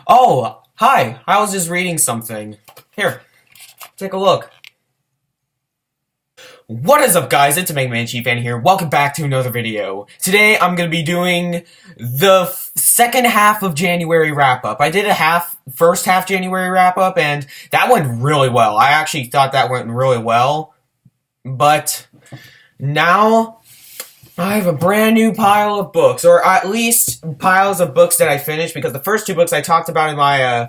Oh, hi. I was just reading something. Here, take a look. What is up, guys? It's Mega Man Chief Fan here. Welcome back to another video. Today, I'm going to be doing the second half of January wrap-up. I did a first half January wrap-up, and that went really well. I actually thought that went really well. But now, I have a brand new pile of books, or at least piles of books that I finished, because the first two books I talked about in my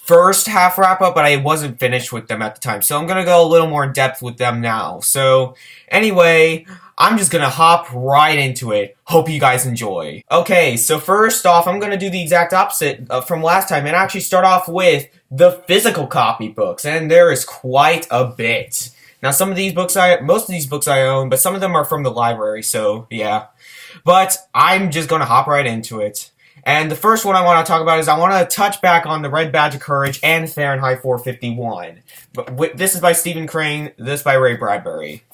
first half wrap-up, but I wasn't finished with them at the time. So I'm going to go a little more in depth with them now. So, anyway, I'm just going to hop right into it. Hope you guys enjoy. Okay, so first off, I'm going to do the exact opposite from last time, and actually start off with the physical copy books, and there is quite a bit. Now, most of these books I own, but some of them are from the library, so yeah. But I'm just going to hop right into it. And the first one I want to talk about is I want to touch back on the Red Badge of Courage and Fahrenheit 451. This is by Stephen Crane, this by Ray Bradbury.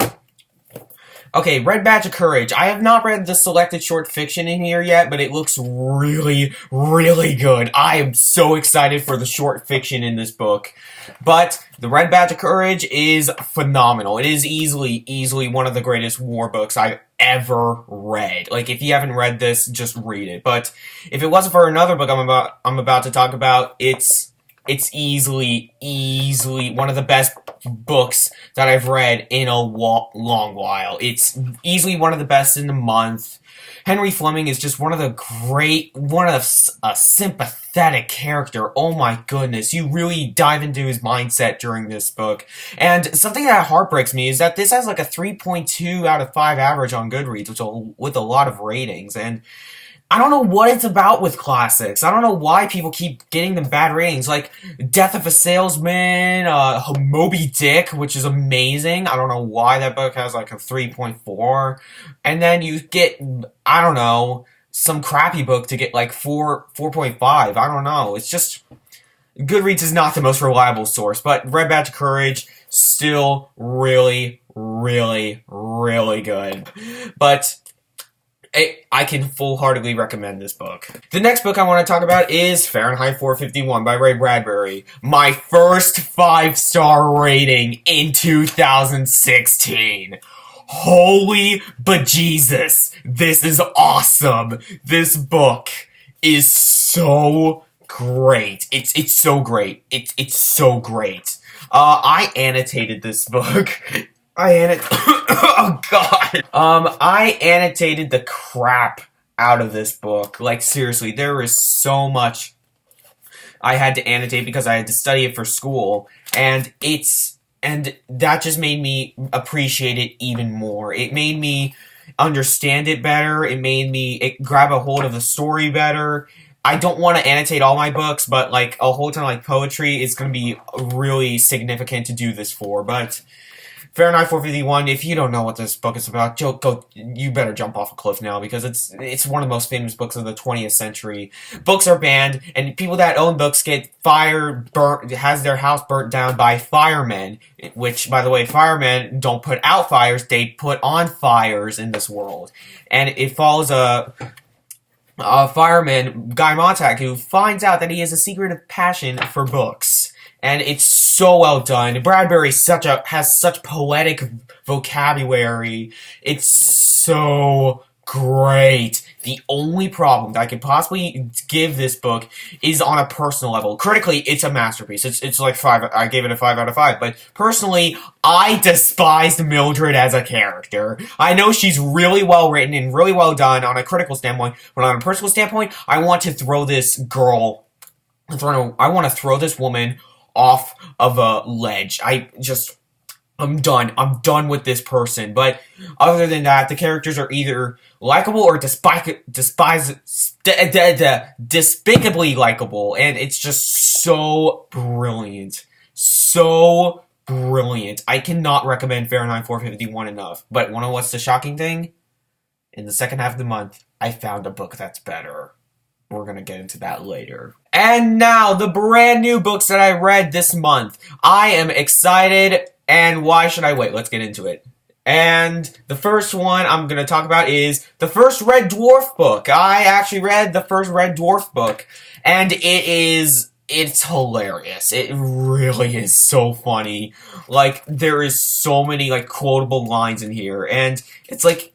Okay, Red Badge of Courage. I have not read the selected short fiction in here yet, but it looks really, really good. I am so excited for the short fiction in this book. But the Red Badge of Courage is phenomenal. It is easily one of the greatest war books I've ever read. Like, if you haven't read this, just read it. But if it wasn't for another book I'm about to talk about, it's easily one of the best books that I've read in a long while. It's easily one of the best in the month. Henry Fleming is just a sympathetic character. Oh my goodness, you really dive into his mindset during this book. And something that heartbreaks me is that this has like a 3.2 out of 5 average on Goodreads, with a lot of ratings. And I don't know what it's about with classics. I don't know why people keep getting them bad ratings. Like, Death of a Salesman, Moby Dick, which is amazing. I don't know why that book has like a 3.4. And then you get, I don't know, some crappy book to get like 4.5. I don't know. It's just, Goodreads is not the most reliable source. But Red Badge of Courage, still really, really, really good. But I can full-heartedly recommend this book. The next book I want to talk about is Fahrenheit 451 by Ray Bradbury. My first 5-star rating in 2016. Holy bejesus. This is awesome. This book is so great. It's so great. It's so great. I annotated this book. Oh god. I annotated the crap out of this book. Like, seriously, there is so much I had to annotate because I had to study it for school. And that just made me appreciate it even more. It made me understand it better. It made me grab a hold of the story better. I don't want to annotate all my books, but like a whole ton of like poetry is going to be really significant to do this for. But Fahrenheit 451, if you don't know what this book is about, you better jump off a cliff now, because it's one of the most famous books of the 20th century. Books are banned, and people that own books get has their house burnt down by firemen, which, by the way, firemen don't put out fires, they put on fires in this world. And it follows a fireman, Guy Montag, who finds out that he has a secretive passion for books. And it's so well done. Bradbury has such poetic vocabulary. It's so great. The only problem that I could possibly give this book is on a personal level. Critically, it's a masterpiece. It's like 5. I gave it a 5 out of 5. But personally, I despised Mildred as a character. I know she's really well written and really well done on a critical standpoint, but on a personal standpoint, I want to throw this woman off of a ledge. I'm done. I'm done with this person. But other than that, the characters are either likable or despicably likable. And it's just so brilliant. So brilliant. I cannot recommend Fahrenheit 451 enough. But wanna know what's the shocking thing? In the second half of the month, I found a book that's better. We're gonna get into that later. And now, the brand new books that I read this month. I am excited, and why should I wait? Let's get into it. And the first one I'm going to talk about is the first Red Dwarf book. I actually read the first Red Dwarf book, and it's hilarious. It really is so funny. Like, there is so many, like, quotable lines in here, and it's like,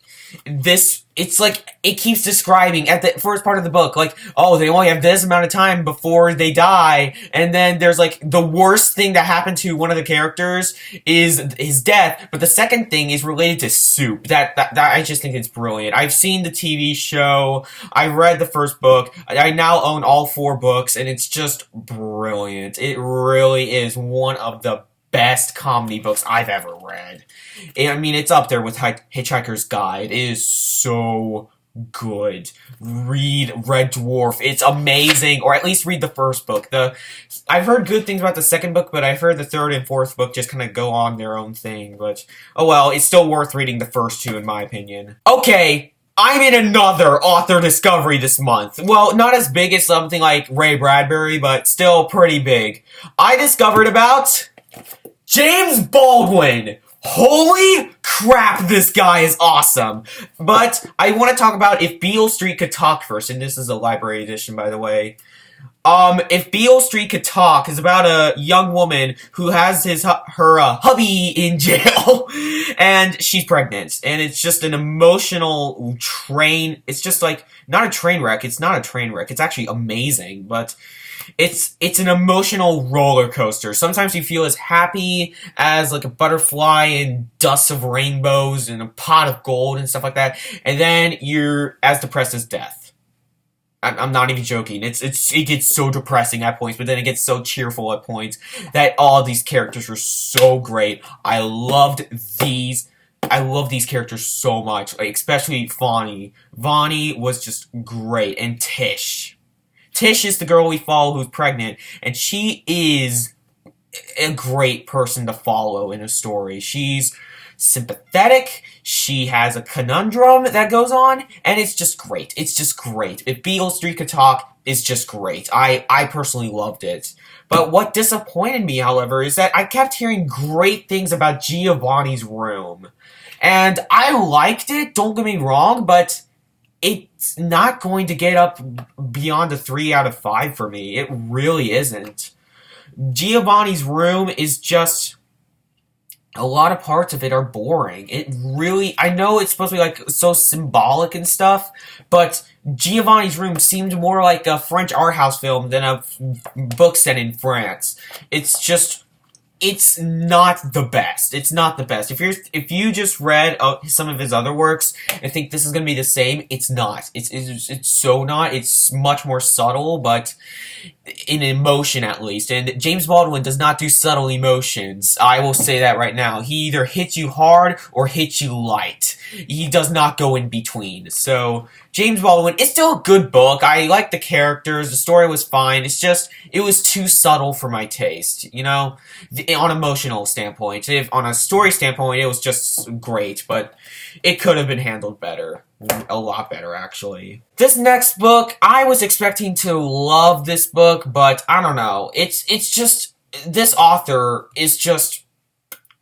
it keeps describing at the first part of the book, like, oh, they only have this amount of time before they die, and then there's, like, the worst thing that happened to one of the characters is his death, but the second thing is related to soup. That I just think it's brilliant. I've seen the TV show, I read the first book, I now own all 4 books, and it's just brilliant. It really is one of the best comedy books I've ever read. I mean, it's up there with Hitchhiker's Guide. It is so good. Read Red Dwarf. It's amazing. Or at least read the first book. I've heard good things about the second book, but I've heard the third and fourth book just kind of go on their own thing. But, oh well, it's still worth reading the first 2 in my opinion. Okay, I'm in another author discovery this month. Well, not as big as something like Ray Bradbury, but still pretty big. I discovered about James Baldwin. Holy crap, this guy is awesome. But I want to talk about If Beale Street Could Talk first, and this is a library edition, by the way. If Beale Street Could Talk is about a young woman who has her hubby in jail, and she's pregnant, and it's just an emotional it's just like, not a train wreck, it's not a train wreck, it's actually amazing, but it's an emotional roller coaster. Sometimes you feel as happy as like a butterfly in dust of rainbows and a pot of gold and stuff like that, and then you're as depressed as death. I'm not even joking. It gets so depressing at points, but then it gets so cheerful at points that all these characters were so great. I love these characters so much, like, especially Vonnie. Vonnie was just great, and Tish. Tish is the girl we follow who's pregnant, and she is a great person to follow in a story. She's sympathetic, she has a conundrum that goes on, and it's just great. It's just great. If Beale Street Could Talk is just great. I personally loved it. But what disappointed me, however, is that I kept hearing great things about Giovanni's Room. And I liked it, don't get me wrong, but it's not going to get up beyond a 3 out of 5 for me. It really isn't. Giovanni's Room is just, a lot of parts of it are boring. It really, I know it's supposed to be like so symbolic and stuff, but Giovanni's Room seemed more like a French art house film than a book set in France. It's just, it's not the best. It's not the best. If you just read some of his other works and think this is going to be the same, it's not. It's so not. It's much more subtle, but in emotion at least. And James Baldwin does not do subtle emotions. I will say that right now. He either hits you hard or hits you light. He does not go in between. So, James Baldwin, it's still a good book. I like the characters. The story was fine. It's just, it was too subtle for my taste, you know? On an emotional standpoint. On a story standpoint, it was just great, but it could have been handled better. A lot better, actually. This next book, I was expecting to love this book, but I don't know. It's just, this author is just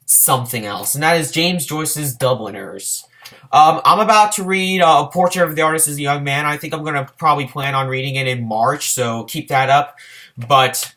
something else, and that is James Joyce's Dubliners. I'm about to read A Portrait of the Artist as a Young Man. I think I'm going to probably plan on reading it in March, so keep that up. But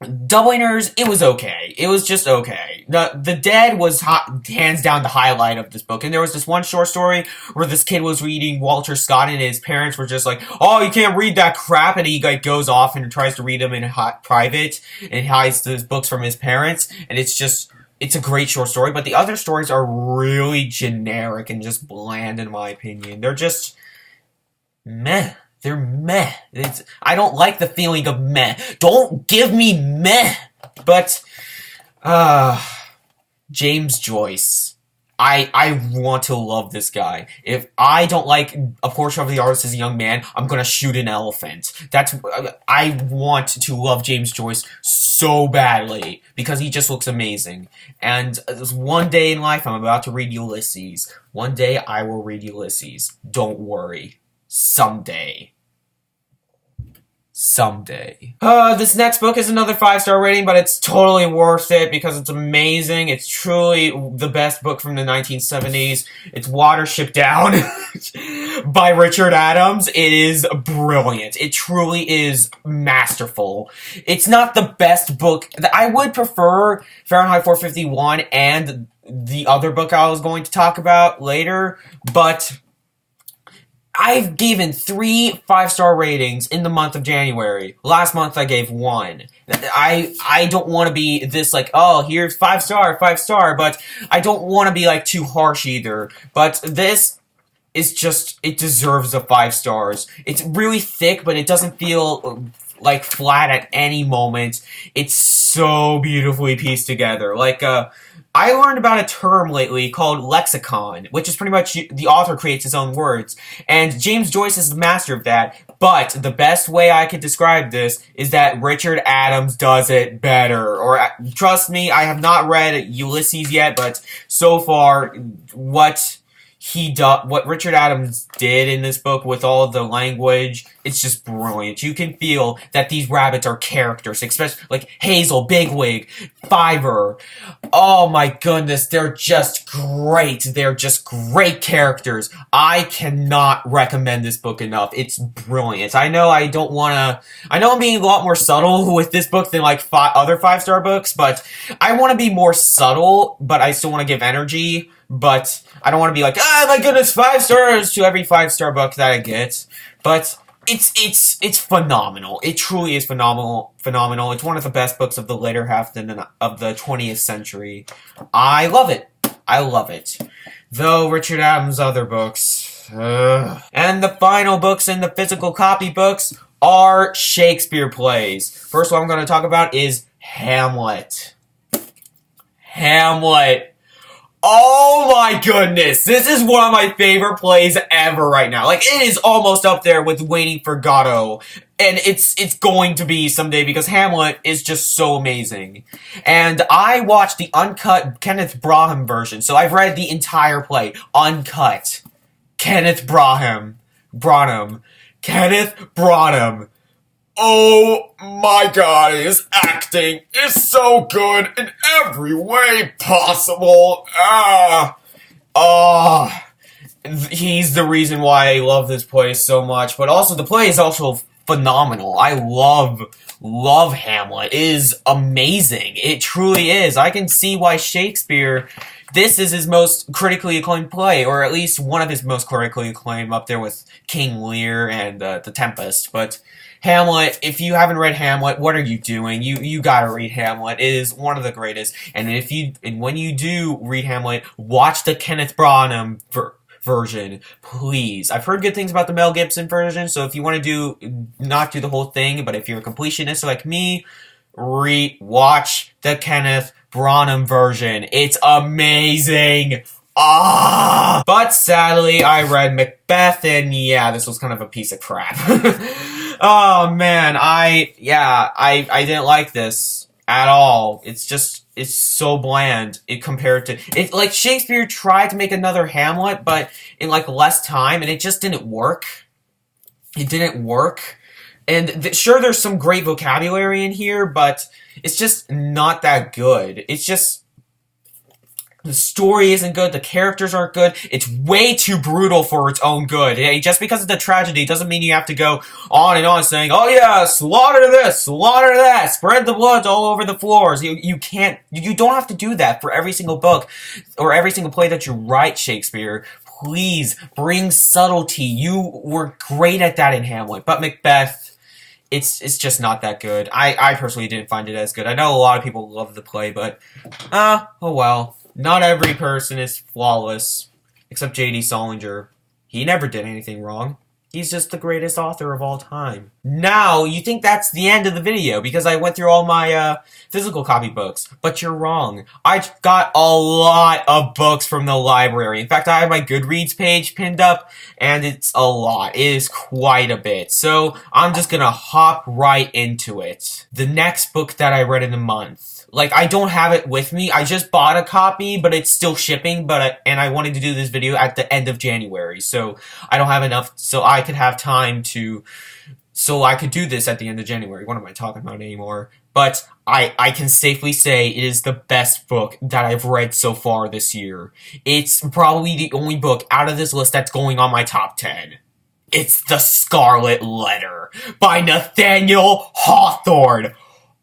Dubliners, it was okay. It was just okay. The Dead was hands down the highlight of this book. And there was this one short story where this kid was reading Walter Scott and his parents were just like, oh, you can't read that crap. And he like goes off and tries to read them in private and hides those books from his parents. And it's a great short story. But the other stories are really generic and just bland in my opinion. They're just meh. They're meh. I don't like the feeling of meh. Don't give me meh. But, James Joyce. I want to love this guy. If I don't like A Portrait of the Artist as a Young Man, I'm gonna shoot an elephant. I want to love James Joyce so badly, because he just looks amazing. And one day in life, I'm about to read Ulysses. One day, I will read Ulysses. Don't worry. Someday. someday. This next book is another 5-star rating, but it's totally worth it because it's amazing. It's truly the best book from the 1970s. It's Watership Down by Richard Adams. It is brilliant. It truly is masterful. It's not the best book. I would prefer Fahrenheit 451 and the other book I was going to talk about later, but I've given 3 5-star ratings in the month of January. Last month I gave 1. I don't want to be this like, oh, here's 5-star, 5-star, but I don't want to be like too harsh either. But this is just, it deserves the 5 stars. It's really thick, but it doesn't feel like flat at any moment. It's so beautifully pieced together. Like, I learned about a term lately called lexicon, which is pretty much the author creates his own words. And James Joyce is the master of that. But the best way I could describe this is that Richard Adams does it better. Or, trust me, I have not read Ulysses yet, but so far, what Richard Adams did in this book with all the language, it's just brilliant. You can feel that these rabbits are characters, especially like Hazel, Bigwig, Fiver. Oh my goodness, they're just great. They're just great characters. I cannot recommend this book enough. It's brilliant. I know I'm being a lot more subtle with this book than like other 5-star books, but I want to be more subtle, but I still want to give energy. But I don't want to be like, oh my goodness, 5 stars to every 5-star book that I get. But it's phenomenal. It truly is phenomenal. It's one of the best books of the later half of the 20th century. I love it. I love it. Though Richard Adams' other books. And the final books in the physical copy books are Shakespeare plays. First one I'm going to talk about is Hamlet. Hamlet. Oh my goodness, this is one of my favorite plays ever right now. Like, it is almost up there with Waiting for Godot. And it's going to be someday because Hamlet is just so amazing. And I watched the uncut Kenneth Branagh version, so I've read the entire play. Uncut. Kenneth Branagh. Kenneth Branagh. Oh my god, his acting is so good in every way possible. He's the reason why I love this play so much, but also the play is also phenomenal. I love Hamlet. It is amazing. It truly is. I can see why Shakespeare, this is his most critically acclaimed play, or at least one of his most critically acclaimed, up there with King Lear and The Tempest, but Hamlet, if you haven't read Hamlet, what are you doing? You gotta read Hamlet. It is one of the greatest. And when you do read Hamlet, watch the Kenneth Branagh version, please. I've heard good things about the Mel Gibson version, so if you want to not do the whole thing, but if you're a completionist like me, watch the Kenneth Branagh version. It's amazing. But sadly, I read Macbeth, and yeah, this was kind of a piece of crap. Oh man, I didn't like this at all. It's so bland. Like Shakespeare tried to make another Hamlet, but in like less time, and it just didn't work. It didn't work. And sure, there's some great vocabulary in here, but it's just not that good. It's just, the story isn't good, the characters aren't good, it's way too brutal for its own good. Just because it's a tragedy doesn't mean you have to go on and on saying, oh yeah, slaughter this, slaughter that, spread the blood all over the floors. You don't have to do that for every single book, or every single play that you write, Shakespeare. Please, bring subtlety. You were great at that in Hamlet, but Macbeth, it's just not that good. I personally didn't find it as good. I know a lot of people love the play, but, oh well. Not every person is flawless, except J.D. Salinger. He never did anything wrong. He's just the greatest author of all time. Now, you think that's the end of the video because I went through all my physical copy books, but you're wrong. I got a lot of books from the library. In fact, I have my Goodreads page pinned up, and it's a lot. It is quite a bit. So, I'm just gonna hop right into it. The next book that I read in a month. Like, I don't have it with me. I just bought a copy, but it's still shipping, and I wanted to do this video at the end of January, so I don't have enough, so I could have time to so I could do this at the end of January. What am I talking about anymore? But I can safely say it is the best book that I've read so far this year. It's probably the only book out of this list that's going on my top 10. It's The Scarlet Letter by Nathaniel Hawthorne.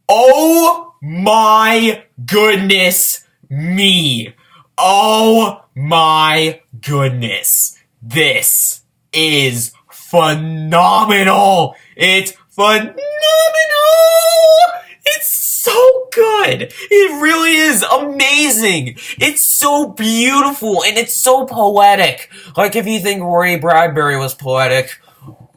Oh my goodness me. Oh my goodness. This is phenomenal. It's phenomenal. It's so good. It really is amazing. It's so beautiful and it's so poetic. Like if you think Ray Bradbury was poetic,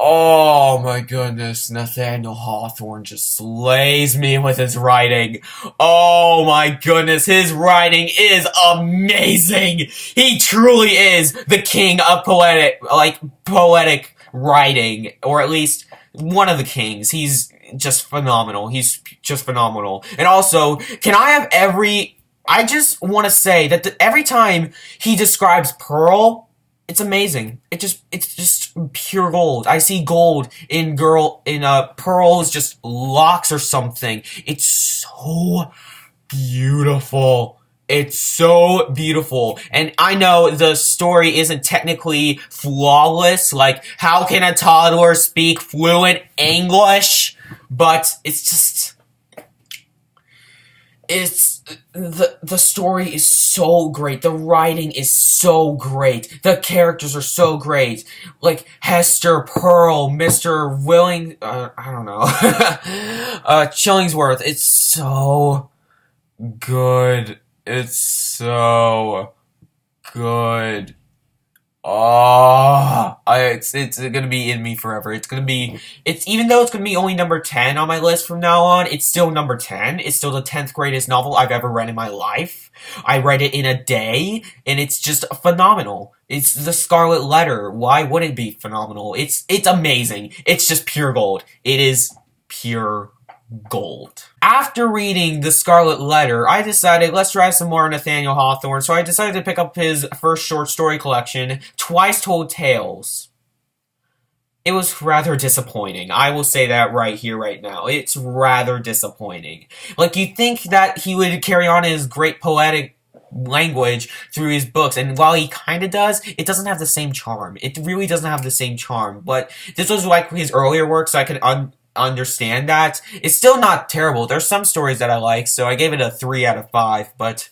oh my goodness, Nathaniel Hawthorne just slays me with his writing. Oh my goodness, his writing is amazing. He truly is the king of poetic writing, or at least one of the kings. He's just phenomenal. He's just phenomenal. And also, I just want to say that every time he describes Pearl, it's amazing. It's just pure gold. I see gold in Pearl's just locks or something. It's so beautiful. It's so beautiful. And I know the story isn't technically flawless. Like, how can a toddler speak fluent English? But the story is so great. The writing is so great. The characters are so great. Like Hester, Pearl, Mr. Chillingsworth. It's so good. It's so good. Oh, it's gonna be in me forever. Even though it's gonna be only number 10 on my list from now on, it's still number 10. It's still the 10th greatest novel I've ever read in my life. I read it in a day, and it's just phenomenal. It's The Scarlet Letter. Why wouldn't it be phenomenal? It's amazing. It's just pure gold. It is pure gold. After reading The Scarlet Letter, I decided let's try some more Nathaniel Hawthorne, so I decided to pick up his first short story collection, Twice Told Tales. It was rather disappointing. I will say that right here, right now. It's rather disappointing. Like, you'd think that he would carry on his great poetic language through his books, and while he kind of does, it doesn't have the same charm. It really doesn't have the same charm, but this was like his earlier work, so I could understand that. It's still not terrible. There's some stories that I like, so I gave it a 3 out of 5, but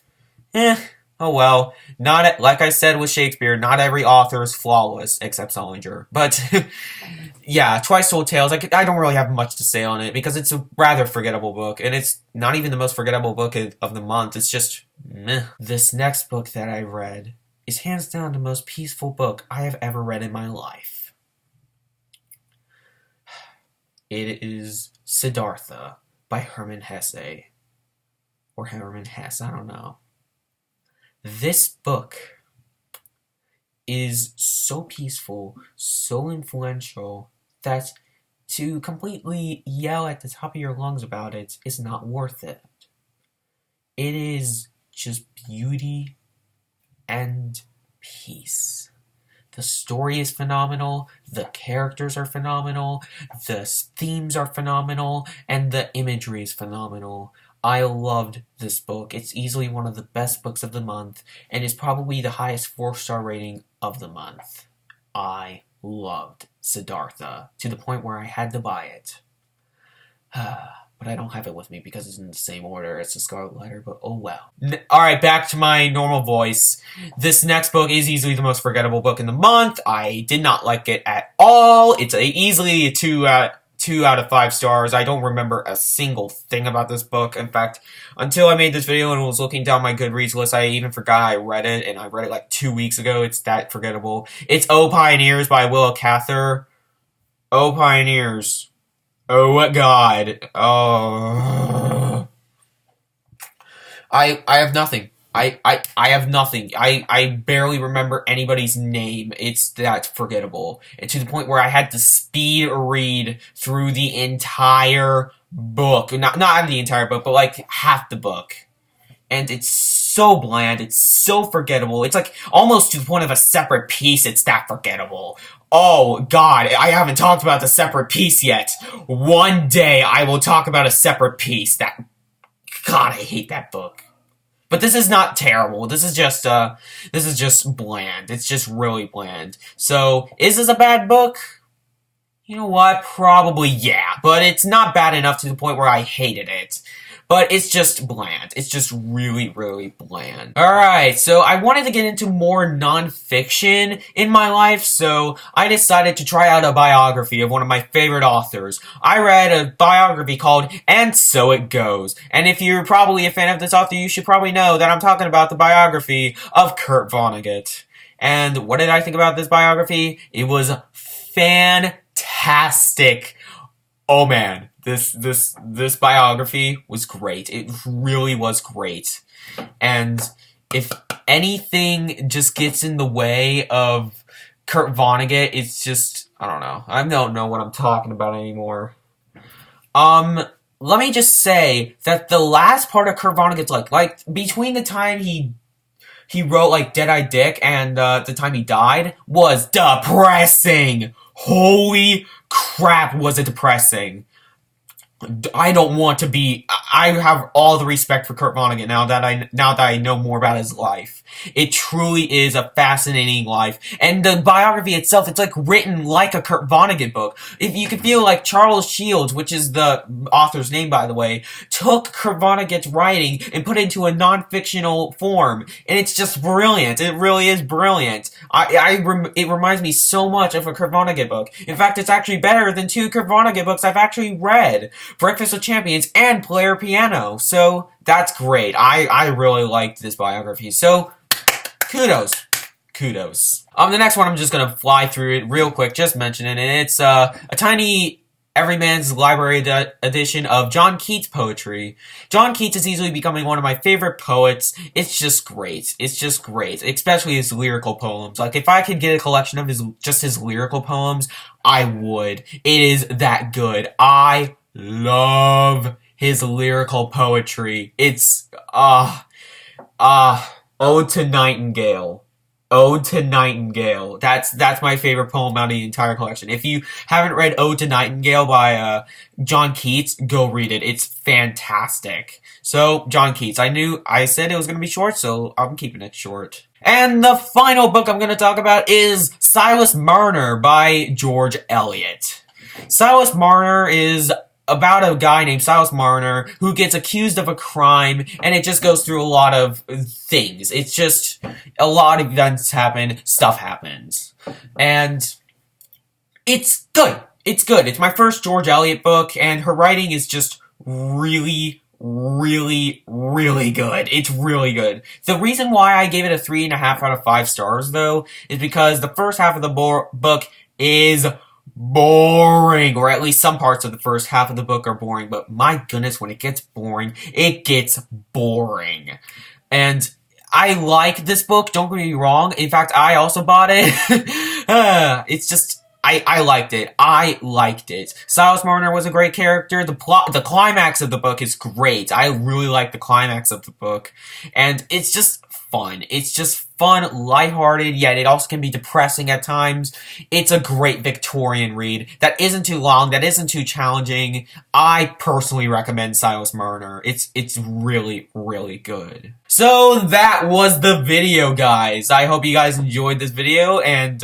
oh well. Like I said with Shakespeare, not every author is flawless, except Salinger. But yeah, Twice Told Tales, I don't really have much to say on it, because it's a rather forgettable book, and it's not even the most forgettable book of the month. It's just meh. This next book that I read is hands down the most peaceful book I have ever read in my life. It is Siddhartha by Hermann Hesse. Or Hermann Hesse, I don't know. This book is so peaceful, so influential, that to completely yell at the top of your lungs about it is not worth it. It is just beauty and peace. The story is phenomenal, the characters are phenomenal, the themes are phenomenal, and the imagery is phenomenal. I loved this book. It's easily one of the best books of the month, and is probably the highest 4-star rating of the month. I loved Siddhartha, to the point where I had to buy it. But I don't have it with me because it's in the same order as The Scarlet Letter, but oh well. Alright, back to my normal voice. This next book is easily the most forgettable book in the month. I did not like it at all. It's easily a 2 out of 5 stars. I don't remember a single thing about this book. In fact, until I made this video and was looking down my Goodreads list, I even forgot I read it, and I read it like 2 weeks ago. It's that forgettable. It's O Pioneers by Willa Cather. O Pioneers. Oh God. Oh. I have nothing. I have nothing. I barely remember anybody's name. It's that forgettable. And to the point where I had to speed read through the entire book. Not the entire book, but like half the book. And it's so bland. It's so forgettable. It's like almost to the point of a separate piece. It's that forgettable. Oh, God, I haven't talked about the separate piece yet. One day I will talk about a separate piece. God, I hate that book. But this is not terrible. This is just bland. It's just really bland. So, is this a bad book? You know what? Probably, yeah. But it's not bad enough to the point where I hated it. But it's just bland. It's just really, really bland. Alright, so I wanted to get into more nonfiction in my life, so I decided to try out a biography of one of my favorite authors. I read a biography called And So It Goes. And if you're probably a fan of this author, you should probably know that I'm talking about the biography of Kurt Vonnegut. And what did I think about this biography? It was fantastic. Oh man, this biography was great. It really was great. And if anything just gets in the way of Kurt Vonnegut, it's just, I don't know. I don't know what I'm talking about anymore. Let me just say that the last part of Kurt Vonnegut's like between the time he wrote like Dead-Eyed Dick and the time he died was depressing. Holy crap, was it depressing. I don't want to be. I have all the respect for Kurt Vonnegut now that I know more about his life. It truly is a fascinating life, and the biography itself, it's like written like a Kurt Vonnegut book. If you could feel like Charles Shields, which is the author's name by the way, took Kurt Vonnegut's writing and put it into a non-fictional form, and it's just brilliant. It really is brilliant. It reminds me so much of a Kurt Vonnegut book. In fact, it's actually better than two Kurt Vonnegut books I've actually read. Breakfast with Champions and Player Piano. So, that's great. I really liked this biography. So, kudos. The next one I'm just gonna fly through it real quick, just mentioning it. It's a tiny Everyman's Library edition of John Keats poetry. John Keats is easily becoming one of my favorite poets. It's just great. It's just great. Especially his lyrical poems. Like, if I could get a collection of his lyrical poems, I would. It is that good. I love his lyrical poetry. It's, Ode to Nightingale. Ode to Nightingale. That's my favorite poem out of the entire collection. If you haven't read Ode to Nightingale by, John Keats, go read it. It's fantastic. So, John Keats. I said it was gonna be short, so I'm keeping it short. And the final book I'm gonna talk about is Silas Marner by George Eliot. Silas Marner is about a guy named Silas Marner who gets accused of a crime, and it just goes through a lot of things. It's just a lot of events happen, stuff happens. And it's good. It's good. It's my first George Eliot book, and her writing is just really, really, really good. It's really good. The reason why I gave it a 3.5 out of 5 stars, though, is because the first half of the book is boring, or at least some parts of the first half of the book are boring, but my goodness, when it gets boring, it gets boring. And I like this book, don't get me wrong. In fact, I also bought it. It's just, I liked it. I liked it. Silas Marner was a great character. The climax of the book is great. I really like the climax of the book. And it's just fun. It's just fun, lighthearted, yet it also can be depressing at times. It's a great Victorian read that isn't too long, that isn't too challenging. I personally recommend Silas Marner. It's really, really good. So that was the video, guys. I hope you guys enjoyed this video, and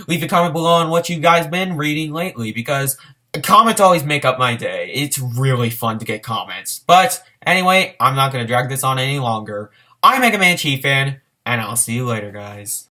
leave a comment below on what you guys been reading lately, because comments always make up my day. It's really fun to get comments. But anyway, I'm not going to drag this on any longer. I'm Mega Man Chief Fan, and I'll see you later, guys.